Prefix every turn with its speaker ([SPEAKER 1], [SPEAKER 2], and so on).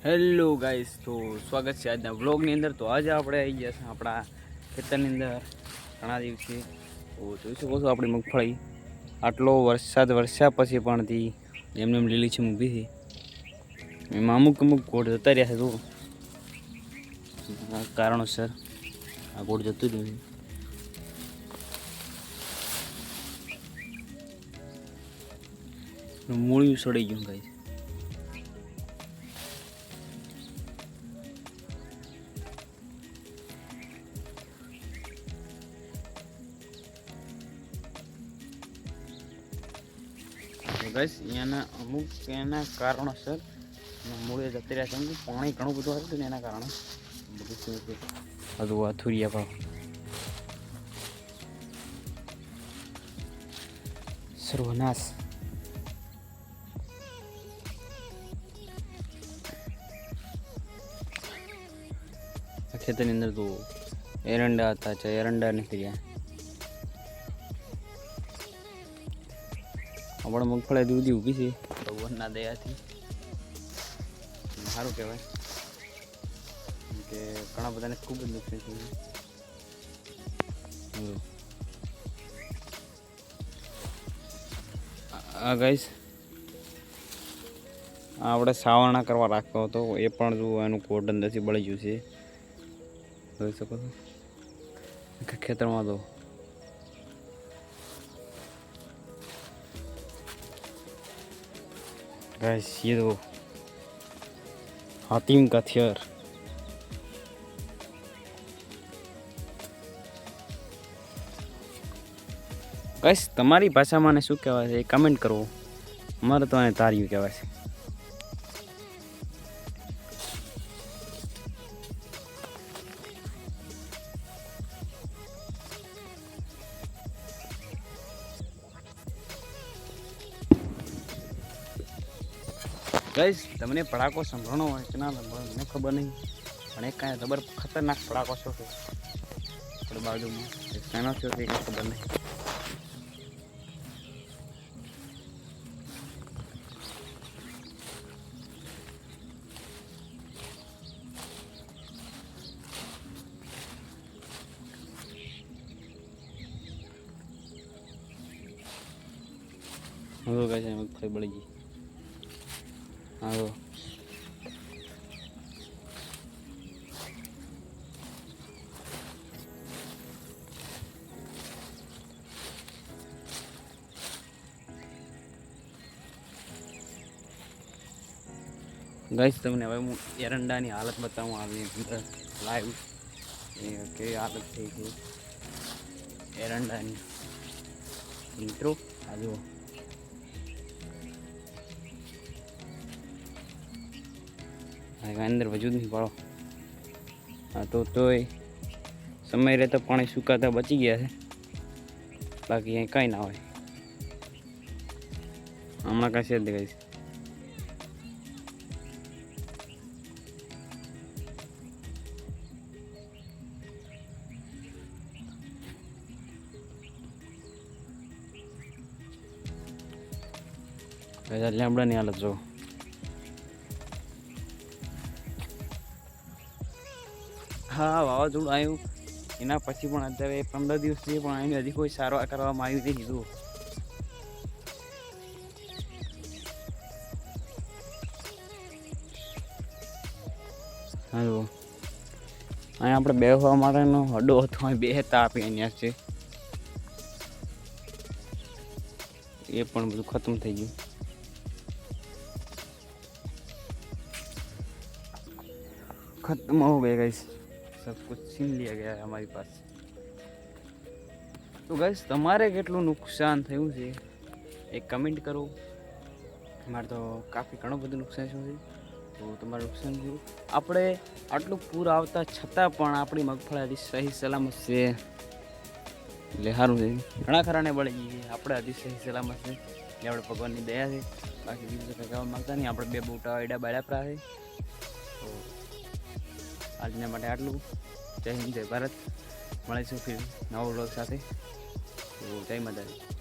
[SPEAKER 1] Hello guys, તો સ્વાગત છે આજના વ્લોગની અંદર। તો આજે આપણે આવી ગયા છે આપણા ખેતરની અંદર ઘણા દિવસે। તો જોઈ શકો છો આપણી મગફળી આટલો વરસાદ વરસ્યા પછી પણ એમને એમ લીલીછમ ઊભી છે। એમાં અમુક કોડ જતા રહ્યા છે। તો કારણોસર આ કોડ જતું રહ્યું છે। મૂળિયું સડી ગયું ગાઈસ। ગાઈસ અહીંયાના અમુક એના કારણોસર મૂળે જતી રહ્યા છે। કેમ કે પાણી ઘણું બધું હતું ને એના કારણે બધું શું છે બધું અથુરિયા ભાવ સર્વનાશ। ખેતરની અંદર તો એરંડા હતા, એરંડા નીકળ્યા। આપણે મગફળી દૂધી ઊભી છે ભગવાનના દયાથી, સારું કહેવાય। કે ઘણા બધાને ખૂબ જ નુકસાન થયું। આ ગાઈસ આપણે સાવરણા કરવા રાખ્યો હતો, એ પણ જો એનું કોટ અંદરથી બળી ગયું છે, જોઈ શકો છો ખેતરમાં। તો गाइस ये तो हातिम का थियर। गाइस તમારી ભાષામાં શું કહેવાય છે એ કમેન્ટ કરો। અમારે તો આને તાર્યું કહેવાય છે। गाइस તમને પડાકો સંભળાણો હોય કે ના સંભળાણો મને ખબર નહીં, પણ એક કાંઈ જબર ખતરનાક પડાકો છો છે આપણી બાજુમાં। શાનો થયો છે કંઈ ખબર નહીં। હવે ગાઈસ મગફળી બળી ગઈ। હા ગાઈસ તમને હવે હું એરંડાની હાલત બતાવું આવી લાઈવ કેવી હાલત થઈ છે એરંડાની મિત્રો। આ જુઓ અંદર વજૂદ નહીં પાડો। હા તોય સમય રહેતા પાણી સુકાતા બચી ગયા છે, બાકી અહીં કાંઈ ના હોય હમણાં કાંઈ છે જ ગાઈસ। લેમડાની હાલત જો। હા વાવાઝોડું આવ્યું એના પછી પણ અત્યારે 15 દિવસ છે, પણ એની હજી કોઈ સારવાર કરવામાં આવી નથી। જુઓ હા જુઓ અહીંયા આપણે બેસવા માટેનો અડ્ડો હતો, અહીં બેસતા આપી અહીંયા છે, એ પણ બધું ખતમ થઈ ગયું। खत्म हो गए गाइस, सब कुछ छीन लिया गया है हमारी पास। तो गाइस તમારે કેટલું નુકસાન થયું છે એ કમેન્ટ કરો। મારે તો કાફી ઘણું બધું નુકસાન થયું છે। તો તમારું નુકસાન થયું, આપણે આટલું પૂર આવતા છતાં પણ આપણી મગફળી હજી સહી સલામત છે, એટલે સારું છે। ઘણા ખરાને બળી ગઈ છે, આપણે હજી સહી સલામત છે, એટલે આપણે ભગવાનની દયા છે। બાકી બીજું તો કંઈ કહેવા માંગતા નહીં। આપણે 2 બૂટા એડા બાળ્યા પ્રા છે। તો આજના માટે આટલું। જય હિન્દ, જય ભારત। મળીશું ફિર નવા વ્લોગ સાથે। તો જય માતાજી।